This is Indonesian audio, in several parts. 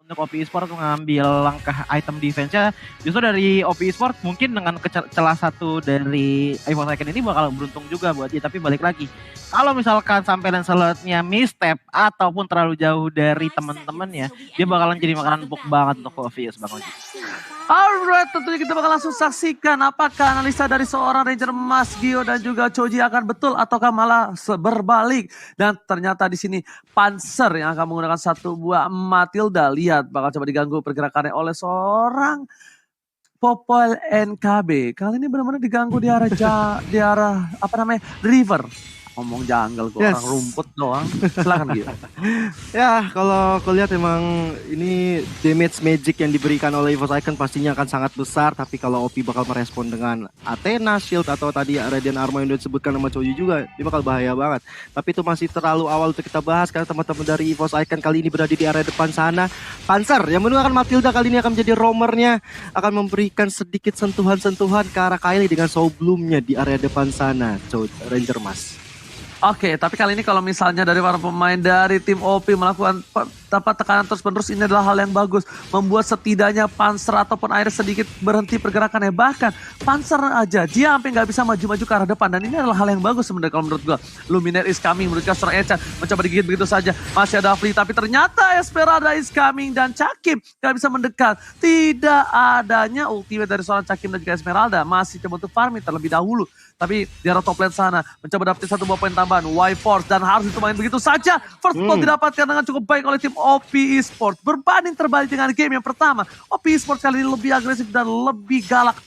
untuk OP Esport mengambil langkah item defense-nya justru dari OP Esport mungkin dengan celah satu dari EVOS Icon ini bakal beruntung juga buat dia, tapi balik lagi kalau misalkan sampai Lancelot-nya misstep ataupun terlalu jauh dari teman-temannya, dia bakalan jadi makanan empuk banget untuk Obvious Bang Oji. Alright, tentunya kita bakal langsung saksikan apakah analisa dari seorang Ranger Mas Gio dan juga Choji akan betul ataukah malah berbalik. Dan ternyata di sini Panzer yang akan menggunakan satu buah Matilda. Lihat bakal coba diganggu pergerakannya oleh seorang Popol NKB. Kali ini benar-benar diganggu di arah apa namanya? River. Ngomong jungle kok, orang rumput doang. Silakan Gio. Ya, kalau aku lihat emang ini damage magic yang diberikan oleh EVOS Icon pastinya akan sangat besar. Tapi kalau OP bakal merespon dengan Athena Shield atau tadi Radiant Armor yang disebutkan sama Choji juga, dia bakal bahaya banget. Tapi itu masih terlalu awal untuk kita bahas karena teman-teman dari EVOS Icon kali ini berada di area depan sana. Panzer yang menggunakan Matilda kali ini akan menjadi roamernya, akan memberikan sedikit sentuhan-sentuhan ke arah Kylie dengan Soul Bloom-nya di area depan sana, Ranger Mas. Oke, tapi kali ini kalau misalnya dari para pemain dari tim OP melakukan tekanan terus-menerus, ini adalah hal yang bagus. Membuat setidaknya Panzer ataupun Iris sedikit berhenti pergerakannya. Bahkan Panzer aja, dia sampai nggak bisa maju-maju ke arah depan. Dan ini adalah hal yang bagus sebenarnya kalau menurut gue. Luminaire is coming, menurut seorang Echan. Mencoba digigit begitu saja. Masih ada Fli, tapi ternyata Esperada is coming. Dan Cakim nggak bisa mendekat. Tidak adanya ultimate dari seorang Cakim dan juga Esmeralda. Masih coba untuk farming terlebih dahulu. Tapi di arah top lane sana mencoba dapetin satu buah poin tambahan Y-Force dan harus dimain begitu saja. First blood didapatkan dengan cukup baik oleh tim OP Esports. Berbanding terbalik dengan game yang pertama, OP Esports kali ini lebih agresif dan lebih galak.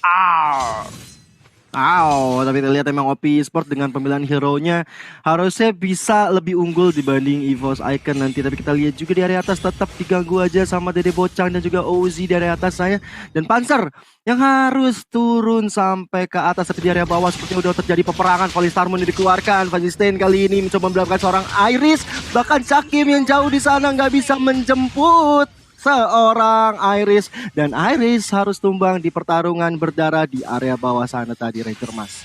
Tapi kita lihat emang OP Esports dengan pemilihan hero-nya harusnya bisa lebih unggul dibanding EVOS Icon nanti. Tapi kita lihat juga di area atas tetap diganggu aja sama Dede Bocang dan juga Ozi di area atas saya. Dan Panzer yang harus turun sampai ke atas seperti di area bawah. Seperti udah terjadi peperangan, Valistarmon dikeluarkan. Vazistain kali ini mencoba mendapatkan seorang Iris. Bahkan Cakim yang jauh di sana nggak bisa menjemput seorang Iris, dan Iris harus tumbang di pertarungan berdarah di area bawah sana tadi, Ranger Mas.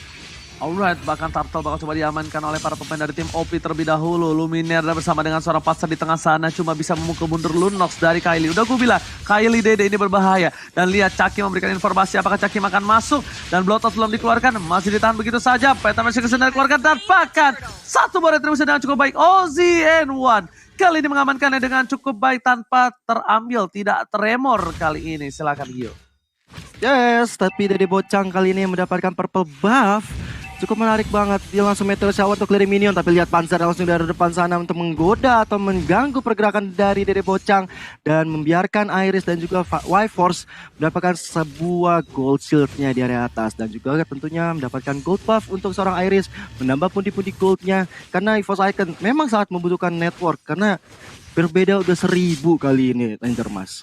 Alright, bahkan Turtle bakal coba diamankan oleh para pemain dari tim OP terlebih dahulu. Luminaire bersama dengan seorang Panzer di tengah sana cuma bisa memukul mundur Lunox dari Kylie. Udah gue bilang, Kylie Dede ini berbahaya. Dan lihat Cakim memberikan informasi apakah Cakim akan masuk. Dan Bloodlust belum dikeluarkan, masih ditahan begitu saja. Peta Magic Sender dikeluarkan dan bahkan satu buah retribusi dengan cukup baik. OZN1 kali ini mengamankannya dengan cukup baik tanpa terambil, tidak tremor kali ini. Silakan Gio. Yes, tapi Dede Bocang kali ini mendapatkan purple buff. Cukup menarik banget, dia langsung Meteor Shower untuk clearing minion. Tapi lihat Panzer langsung dari depan sana untuk menggoda atau mengganggu pergerakan dari Dede Bocang. Dan membiarkan Iris dan juga Y-Force mendapatkan sebuah gold shield-nya di area atas. Dan juga tentunya mendapatkan gold buff untuk seorang Iris. Menambah pundi-pundi gold-nya. Karena EVOS Icon memang sangat membutuhkan network. Karena berbeda udah 1000 kali ini Ranger Mas.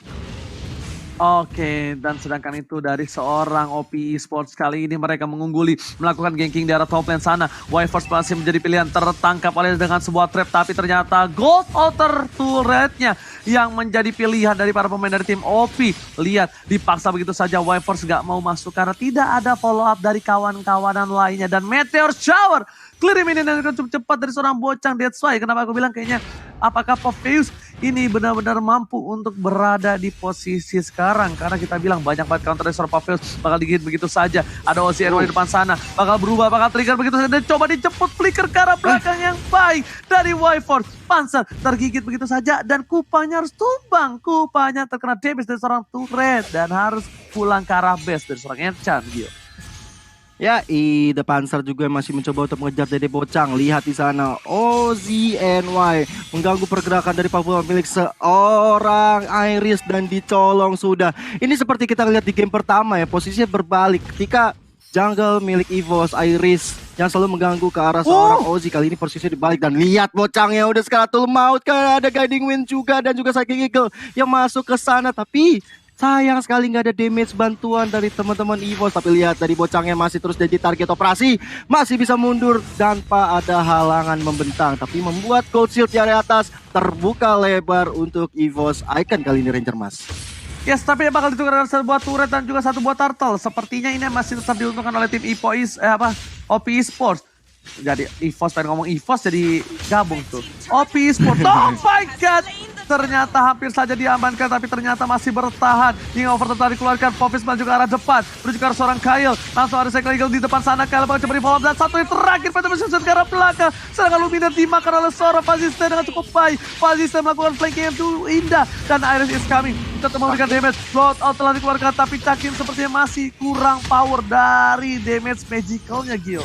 Oke, dan sedangkan itu dari seorang OP Esports kali ini mereka mengungguli, melakukan ganking di arah top lane sana. Y-Force masih menjadi pilihan, tertangkap oleh dengan sebuah trap, tapi ternyata Gold Altar turretnya yang menjadi pilihan dari para pemain dari tim OP. Lihat, dipaksa begitu saja Y-Force gak mau masuk karena tidak ada follow up dari kawan-kawanan lainnya. Dan Meteor Shower, clear minion yang cukup cepat dari seorang Bocang. That's why kenapa aku bilang kayaknya apakah Popheus ini benar-benar mampu untuk berada di posisi sekarang. Karena kita bilang banyak banget counter dari seorang Popheus bakal digigit begitu saja. Ada OCN di depan sana, bakal berubah, bakal trigger begitu saja. Dan coba dijemput flicker ke arah belakang yang baik dari Y-Force. Panzer tergigit begitu saja dan kupanya harus tumbang. Kupanya terkena damage dari seorang turret dan harus pulang ke arah base dari seorang Enchan. Ya, The Panzer juga masih mencoba untuk mengejar Dede Bocang. Lihat di sana, OZNY mengganggu pergerakan dari Papua milik seorang Iris dan dicolong sudah. Ini seperti kita lihat di game pertama ya, posisinya berbalik. Ketika jungle milik EVOS Iris yang selalu mengganggu ke arah seorang Ozzy, kali ini posisinya dibalik. Dan lihat Bocangnya udah skalatul maut, kan ada Guiding Wind juga dan juga Psychic Eagle yang masuk ke sana. Tapi sayang sekali nggak ada damage bantuan dari teman-teman EVOS. Tapi lihat dari Bocangnya masih terus jadi target operasi. Masih bisa mundur tanpa ada halangan membentang. Tapi membuat gold shield di area atas terbuka lebar untuk EVOS Icon kali ini Ranger Mas. Yes, tapi bakal ditukar dengan sebuah turret dan juga satu buah turtle. Sepertinya ini masih tetap diuntungkan oleh tim OP Esports. Jadi EVOS, pengen ngomong EVOS jadi gabung tuh. OP Esports, oh my god! ternyata hampir saja diamankan, tapi ternyata masih bertahan. Hingga over tadi dikeluarkan, Popis menuju ke arah depan, menuju ke arah seorang Kyle. Langsung ada Cycle Eagle di depan sana, Kyle mencoba di follow up, dan satu yang terakhir, Phantom Assassin ke arah belakang. Sedangkan Luminar dimakan oleh seorang Fazista dengan cukup baik. Fazista melakukan flanking yang cukup indah, dan Iris is coming. Tetap memberikan damage, load out telah dikeluarkan, tapi Cakim sepertinya masih kurang power dari damage magicalnya, Gil.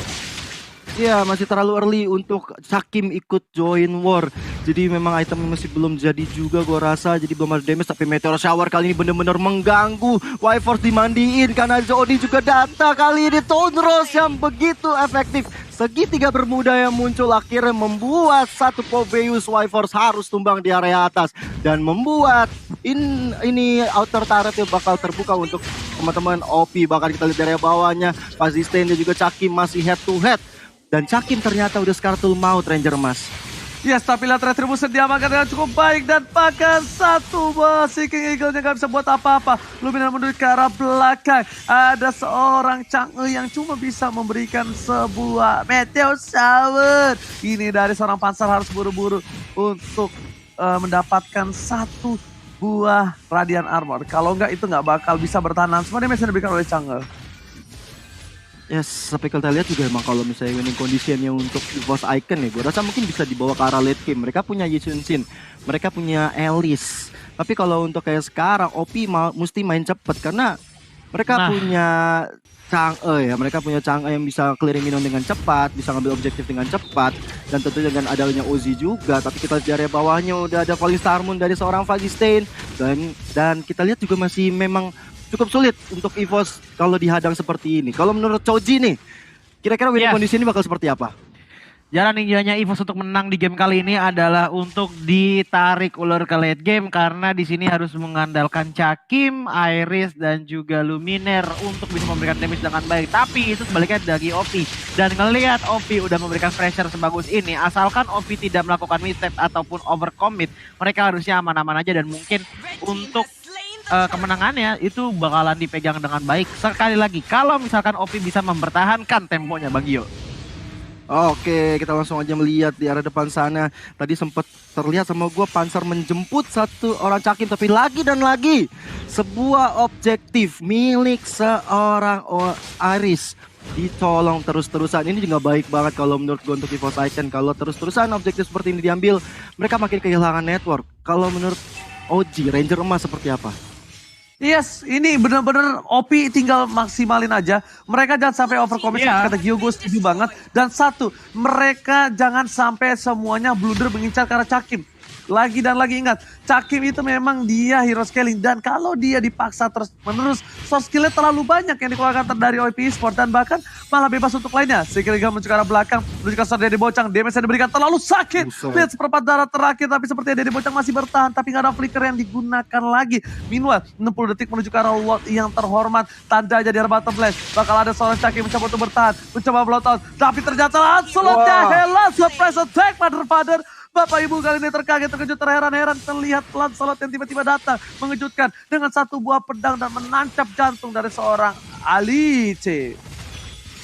Iya, masih terlalu early untuk Cakim ikut join war. Jadi memang item masih belum jadi juga gua rasa. Jadi belum ada damage, tapi Meteor Shower kali ini benar-benar mengganggu. Wyforce dimandiin karena Zodi juga datang kali ini. Tonros yang begitu efektif. Segitiga bermuda yang muncul akhirnya membuat satu Poveus Wyforce harus tumbang di area atas. Dan membuat ini outer turret bakal terbuka untuk teman-teman OP. Bahkan kita lihat dari bawahnya, Fazisten dan juga Cakim masih head to head. Dan Cakim ternyata udah Skartul Maut, Ranger Emas. Yes, tapi lihat Retribution diamankan dengan cukup baik, dan bahkan satu Seeking Eagle-nya gak bisa buat apa-apa. Luminar menuju ke arah belakang. Ada seorang Chang'e yang cuma bisa memberikan sebuah Meteor Shower. Ini dari seorang Panzer harus buru-buru untuk mendapatkan satu buah Radiant Armor. Kalau enggak itu nggak bakal bisa bertahan. Semua damage yang diberikan oleh Chang'e. Yes, tapi kita lihat juga emang kalau misalnya winning conditionnya untuk EVOS Icon ya, gue rasa mungkin bisa dibawa ke arah late game. Mereka punya Yisun-Shin, mereka punya Alice. Tapi kalau untuk kayak sekarang, OP mesti main cepet karena mereka punya Chang'e ya. Mereka punya Chang'e yang bisa clearing minum dengan cepat, bisa ngambil objektif dengan cepat. Dan tentu dengan adanya Ozzy juga. Tapi kita lihat di area bawahnya udah ada Falling Star Moon dari seorang Fazistain. Dan kita lihat juga masih memang cukup sulit untuk EVOS kalau dihadang seperti ini. Kalau menurut Choji nih, kira-kira winning kondisi ini bakal seperti apa? Jalan ninjanya EVOS untuk menang di game kali ini adalah untuk ditarik ulur ke late game, karena di sini harus mengandalkan Cakim, Iris dan juga Luminar untuk bisa memberikan damage dengan baik. Tapi itu sebaliknya dari OP, dan ngelihat OP udah memberikan pressure sebagus ini, asalkan OP tidak melakukan misstep ataupun overcommit, mereka harusnya aman-aman aja, dan mungkin untuk kemenangannya itu bakalan dipegang dengan baik. Sekali lagi, kalau misalkan OP bisa mempertahankan temponya, Bang Gio. Oke, kita langsung aja melihat di arah depan sana. Tadi sempat terlihat sama gua Panzer menjemput satu orang Cakim, tapi lagi dan lagi sebuah objektif milik seorang Iris ditolong terus-terusan. Ini juga baik banget kalau menurut gue untuk EVOS Icon. Kalau terus-terusan objektif seperti ini diambil, mereka makin kehilangan network. Kalau menurut OG, Ranger Emas seperti apa? Yes, ini benar-benar OP tinggal maksimalin aja. Mereka jangan sampai overcommit, kata Gio, gue setuju banget. Dan satu, mereka jangan sampai semuanya blunder mengincar ke arah Cakim. Lagi dan lagi ingat, Cakim itu memang dia hero scaling, dan kalau dia dipaksa terus menerus, soft skillnya terlalu banyak yang dikeluarkan dari OP Esport, dan bahkan malah bebas untuk lainnya. Sekiranya menuju ke arah belakang, menuju ke arah Dede Bocang, damage yang diberikan terlalu sakit. Lihat seperempat darah terakhir, tapi sepertinya Dede Bocang masih bertahan, tapi nggak ada flicker yang digunakan lagi. Meanwhile, 60 detik menuju ke arah World yang terhormat, tanda aja di arah bottom lane. Bakal ada seorang Cakim mencoba untuk bertahan, mencoba blowout, tapi ternyata Lancelotnya Hela surprise attack, Father. Bapak Ibu kali ini terkaget, terkejut, terheran-heran terlihat Lancelot yang tiba-tiba datang mengejutkan dengan satu buah pedang dan menancap jantung dari seorang Alice.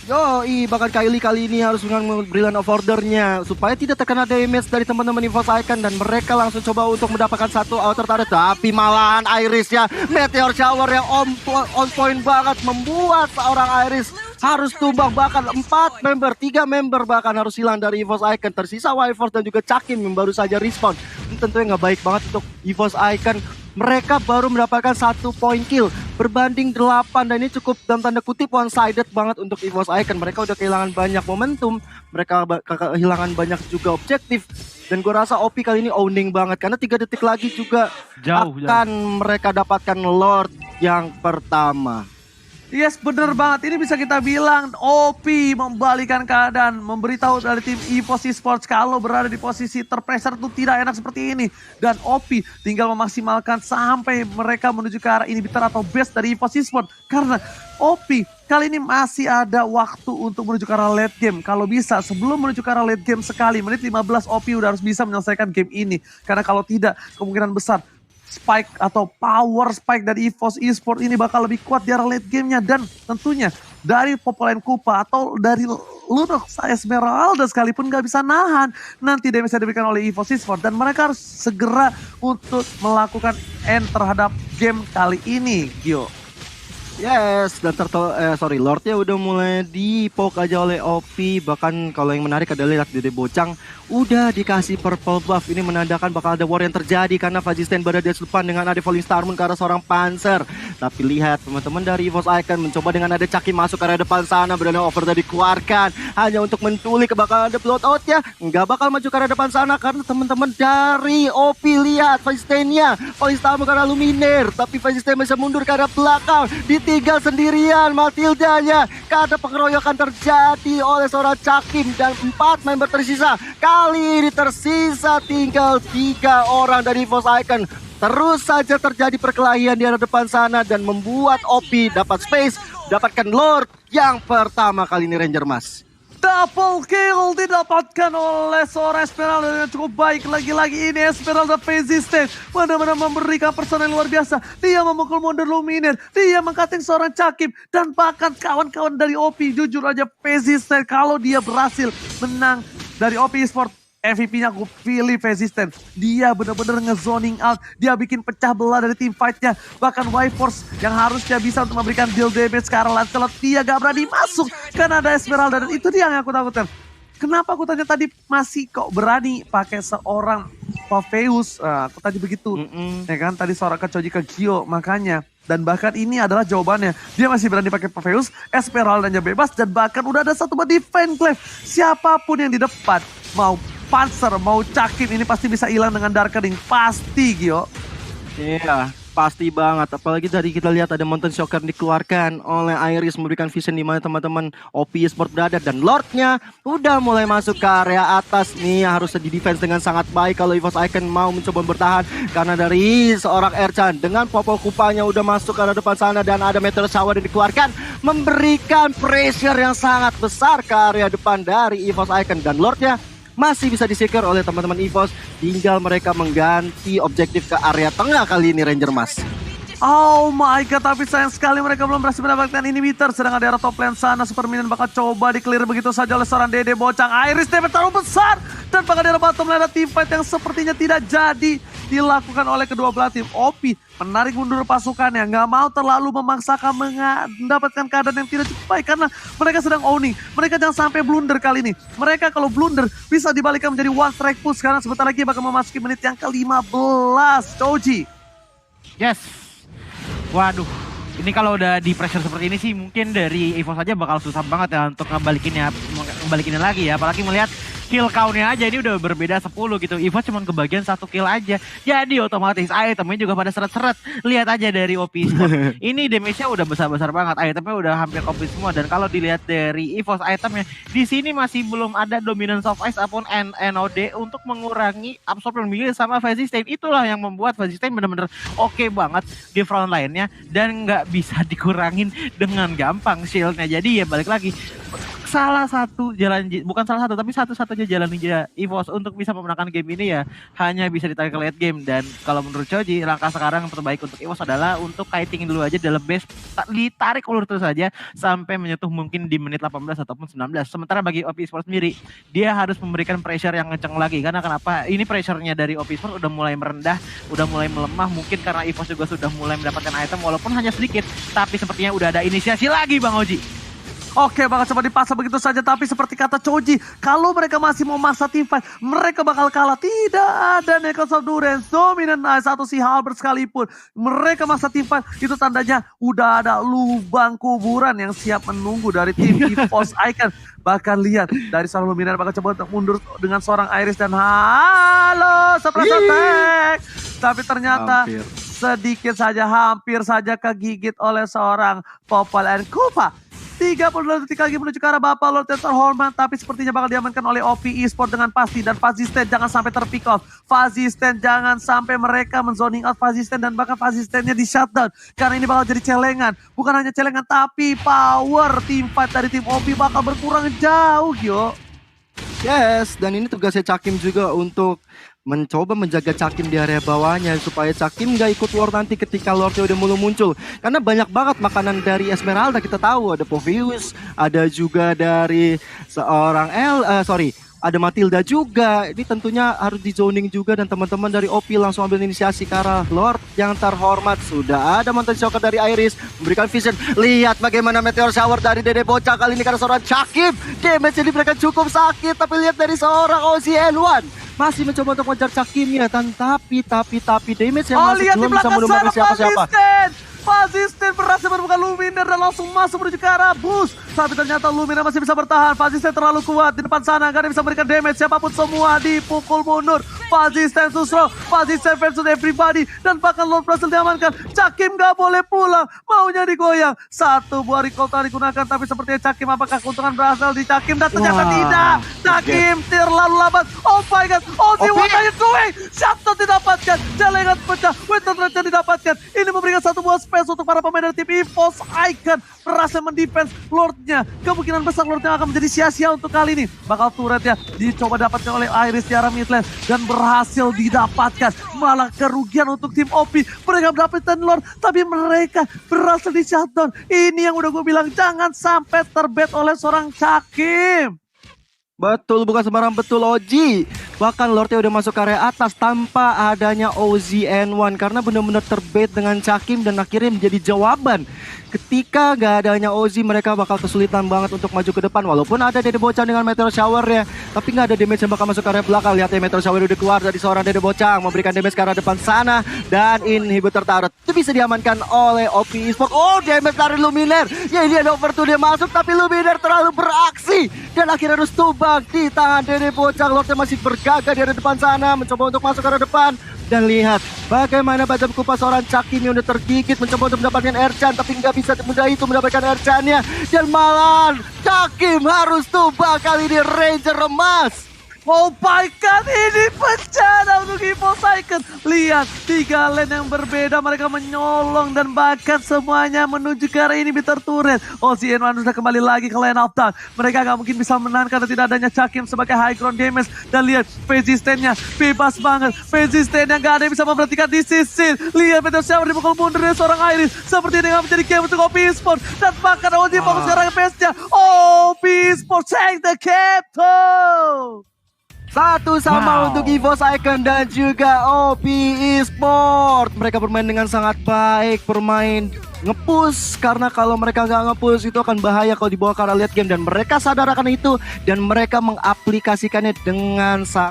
Yoi, bahkan Kylie kali ini harus dengan Brilliant of Order-nya supaya tidak terkena damage dari teman-teman EVOS Icon, dan mereka langsung coba untuk mendapatkan satu outer turret, tapi malahan Iris ya, Meteor Shower yang on point banget membuat seorang Iris harus tumbang. Bahkan 3 member bahkan harus hilang dari EVOS Icon. Tersisa Wyforce dan juga Cakim yang baru saja respawn. Ini tentunya nggak baik banget untuk EVOS Icon. Mereka baru mendapatkan 1 point kill berbanding 8, dan ini cukup dalam tanda kutip one sided banget untuk EVOS Icon. Mereka udah kehilangan banyak momentum, mereka kehilangan banyak juga objektif, dan gue rasa OP kali ini owning banget karena 3 detik lagi juga jauh. Mereka dapatkan Lord yang pertama. Yes, bener banget. Ini bisa kita bilang OP membalikan keadaan, memberitahu dari tim EVOS Esports kalau berada di posisi terpressure itu tidak enak seperti ini. Dan OP tinggal memaksimalkan sampai mereka menuju ke arah inhibitor atau base dari EVOS Esports. Karena OP kali ini masih ada waktu untuk menuju ke arah late game. Kalau bisa sebelum menuju ke arah late game sekali, menit 15 OP udah harus bisa menyelesaikan game ini. Karena kalau tidak, kemungkinan besar spike atau power spike dari EVOS Esports ini bakal lebih kuat di arah late gamenya. Dan tentunya dari Popoline Kupa atau dari Lunox Esmeralda sekalipun gak bisa nahan nanti damage yang diberikan oleh EVOS Esports. Dan mereka harus segera untuk melakukan end terhadap game kali ini, Gio. Yes, dan Lordnya udah mulai dipoke aja oleh OP. Bahkan kalau yang menarik adalah lihat Dede Bocang udah dikasih purple buff. Ini menandakan bakal ada war yang terjadi karena Fazisten berada di depan dengan ada Falling Star Moon ke arah seorang Panzer. Tapi lihat teman-teman dari EVOS Icon mencoba dengan ada Chucky masuk ke area depan sana. Berada over tadi dikeluarkan hanya untuk menculik, bakal ada blowout ya. Nggak bakal maju ke arah depan sana karena teman-teman dari OP lihat Fazistennya. Falling Star Moon ke arah Luminaire, tapi Fazisten bisa mundur ke arah belakang. Ditinggal sendirian Matildanya karena pengeroyokan terjadi oleh seorang Cakim dan 4 member tersisa. Kali ini tersisa tinggal 3 orang dari EVOS Icon. Terus saja terjadi perkelahian di arah depan sana dan membuat OP dapat space, dapatkan Lord yang pertama kali ini Ranger Mas. Double kill didapatkan oleh seorang Esmeralda yang cukup baik. Lagi-lagi ini Esmeralda Fazisten benar-benar memberikan personel luar biasa. Dia memukul mundur Luminaire, dia mengcutting seorang Cakim, dan bahkan kawan-kawan dari OP. Jujur aja Fazisten kalau dia berhasil menang dari OP Esports, MVP-nya aku pilih Fazisten. Dia benar-benar nge-zoning out. Dia bikin pecah belah dari tim fight-nya. Bahkan Y-Force yang harusnya bisa untuk memberikan deal damage ke arah Lancelot, dia gak berani masuk karena ada Esmeralda. Dan itu dia yang aku takutkan. Kenapa aku tanya tadi masih kok berani pakai seorang Phaeus? Aku tadi begitu. Ya kan, tadi seorang Kecoji ke Gio, makanya. Dan bahkan ini adalah jawabannya. Dia masih berani pakai Phaeus, Esmeraldanya bebas, dan bahkan udah ada satu defense claim. Siapapun yang di depan, mau Panzer, mau Cakim, ini pasti bisa hilang dengan Darkening. Pasti, Gio. Iya, pasti banget. Apalagi tadi kita lihat ada Mountain Shocker dikeluarkan oleh Iris, memberikan vision di mana teman-teman OP Esports berada. Dan Lordnya udah mulai masuk ke area atas nih. Harus di defense dengan sangat baik kalau EVOS Icon mau mencoba bertahan. Karena dari seorang Erchan dengan popol kupanya udah masuk ke arah depan sana. Dan ada Meteor Shower yang dikeluarkan, memberikan pressure yang sangat besar ke area depan dari EVOS Icon. Dan Lordnya masih bisa di-secure oleh teman-teman EVOS. Tinggal mereka mengganti objektif ke area tengah kali ini Ranger Mas. Oh my god, tapi sayang sekali mereka belum berhasil mendapatkan inhibitor. Sedangkan di arah top lane sana Super Minion bakal coba di-clear begitu saja oleh seorang Dede Bocang. Iris damage terlalu besar. Dan bahkan di arah bottom lane ada teamfight yang sepertinya tidak jadi dilakukan oleh kedua belah tim. OP menarik mundur pasukannya, nggak mau terlalu memaksakan mendapatkan keadaan yang tidak cukup baik karena mereka sedang owning. Mereka jangan sampai blunder kali ini. Mereka kalau blunder bisa dibalikkan menjadi one strike push karena sebentar lagi bakal memasuki menit yang ke-15. Choji. Yes. Waduh, ini kalau udah di pressure seperti ini sih mungkin dari EVOS saja bakal susah banget ya untuk ngebalikinnya lagi ya. Apalagi melihat kill count-nya aja ini udah berbeda 10 gitu. EVOS cuma kebagian 1 kill aja. Jadi otomatis itemnya juga pada seret-seret. Lihat aja dari OP Esports. Ini damage-nya udah besar-besar banget. Itemnya udah hampir komplit semua. Dan kalau dilihat dari EVOS itemnya, di sini masih belum ada Dominance of Ice ataupun NOD untuk mengurangi absorption melee sama Fazisten. Itulah yang membuat Fazisten benar-benar oke banget di front line-nya. Dan nggak bisa dikurangin dengan gampang shield-nya. Jadi ya balik lagi. Salah satu jalan, bukan salah satu, tapi satu-satunya jalan ninja EVOS untuk bisa memenangkan game ini ya hanya bisa ditarik ke late game. Dan kalau menurut Choji, langkah sekarang yang terbaik untuk EVOS adalah untuk kiting dulu aja dalam base, ditarik ulur terus saja sampai menyentuh mungkin di menit 18 ataupun 19. Sementara bagi OP Esports sendiri, dia harus memberikan pressure yang ngeceng lagi. Karena kenapa? Ini pressure-nya dari OP Esports udah mulai merendah, udah mulai melemah. Mungkin karena EVOS juga sudah mulai mendapatkan item walaupun hanya sedikit, tapi sepertinya udah ada inisiasi lagi Bang Oji. Oke, bakal coba dipaksa begitu saja. Tapi seperti kata Choji, kalau mereka masih mau masa teamfight, mereka bakal kalah. Tidak ada Necklace of Durance, Dominant Ice atau si Halberd sekalipun. Mereka masa teamfight, itu tandanya udah ada lubang kuburan yang siap menunggu dari tim EVOS Icon. Bahkan lihat, dari seorang Luminaire bakal coba untuk mundur dengan seorang Iris dan halo, surprise attack. Tapi ternyata sedikit saja, hampir saja kegigit oleh seorang Popol and Kupa. 32 detik lagi menuju ke arah Bapak Lord yang terhormat, tapi sepertinya bakal diamankan oleh OP Esports dengan pasti. Dan Fazisten jangan sampai terpick off. Fazisten jangan sampai mereka menzoning out Fazisten dan bahkan Fazistennya di shutdown. Karena ini bakal jadi celengan. Bukan hanya celengan, tapi power team fight dari tim OP bakal berkurang jauh, Gio. Yes, dan ini tugasnya Cakim juga untuk mencoba menjaga Cakim di area bawahnya supaya Cakim nggak ikut Lord nanti ketika Lordnya udah mulai muncul. Karena banyak banget makanan dari Esmeralda, kita tahu ada Povius, ada juga dari seorang ada Matilda juga. Ini tentunya harus di zoning juga, dan teman-teman dari OP langsung ambil inisiasi ke arah Lord yang terhormat. Sudah ada Mountain Shocker dari Iris memberikan vision. Lihat bagaimana Meteor Shower dari Dede Bocah kali ini karena seorang Cakim. Damage yang diberikan cukup sakit, tapi lihat dari seorang OZN1 masih mencoba untuk mengejar Cakimnya, tapi damage yang masih lihat di belum bisa belakang melumatkan sana siapa-siapa. Fazisten berhasil menemukan Luminer dan langsung masuk menuju ke arah bus. Tapi ternyata Luminer masih bisa bertahan. Fazisten terlalu kuat di depan sana, gak ada yang bisa memberikan damage. Siapapun semua dipukul mundur. Fazisten susro, Fazisten versus everybody. Dan bahkan Lord berhasil diamankan. Cakim gak boleh pulang, maunya digoyang. Satu buah recall telah digunakan, tapi sepertinya Cakim, apakah keuntungan berasal di Cakim? Dan ternyata tidak. Cakim terlalu lambat. Oh my god, Ozzy, what are you doing? Shutdown didapatkan, jalangan pecah, Winter Raja didapatkan. Ini memberikan satu buah space untuk para pemain dari tim EVOS Icon. Berhasil mendefense Lordnya. Kemungkinan besar Lordnya akan menjadi sia-sia untuk kali ini. Bakal turretnya dicoba dapatkan oleh Iris di arah mid lane, dan berhasil didapatkan. Malah kerugian untuk tim OP. Mereka mendapatkan Lord, tapi mereka berhasil di shutdown. Ini yang udah gue bilang, jangan sampai terbet oleh seorang Cakim. Betul, bukan sembarang betul Oji. Bahkan Lordnya udah masuk ke area atas tanpa adanya OZN1 karena benar-benar terbait dengan Cakim, dan akhirnya menjadi jawaban. Ketika gak adanya Ozzy, mereka bakal kesulitan banget untuk maju ke depan. Walaupun ada Dede Bocah dengan Meteor Shower ya, tapi gak ada damage yang bakal masuk ke area belakang. Lihat ya, Meteor Shower udah keluar dari seorang Dede Bocah, memberikan damage ke arah depan sana. Dan inhibitor turret itu bisa diamankan oleh OP Esports. Oh, damage dari Luminer. Ya, ini ada overture dia masuk, tapi Luminer terlalu beraksi. Dan akhirnya harus tumbang di tangan Dede Bocah. Lordnya masih bergagah di area depan sana, mencoba untuk masuk ke area depan. Dan lihat bagaimana Bajam Kupas seorang Cakim yang udah tergigit mencoba untuk mendapatkan Ercan, tapi nggak bisa mudah itu mendapatkan Ercannya. Dan malah Cakim harus tumbang kali ini, Ranger emas. Oh my god, ini bencana untuk EVOS Icon. Lihat, 3 lane yang berbeda, mereka menyolong dan bahkan semuanya menuju ke arah inhibitor turret. OZN1 sudah kembali lagi ke lane of tank. Mereka gak mungkin bisa menang karena tidak adanya Cakim sebagai high ground damage. Dan lihat, Phasistennya bebas banget. Phasistennya gak ada yang bisa memperhatikan di sisi. Lihat, Meteor Shower dipukul mundur dari seorang Iris. Seperti ini gak menjadi game untuk OP Esports. Dan bahkan OZ fokus ke arah face-nya. OP Esports take the captain. Satu sama untuk EVOS Icon dan juga OP Esports. Mereka bermain dengan sangat baik, bermain nge-push, karena kalau mereka nggak nge-push itu akan bahaya kalau dibawa ke arah late game, dan mereka sadar akan itu dan mereka mengaplikasikannya dengan sangat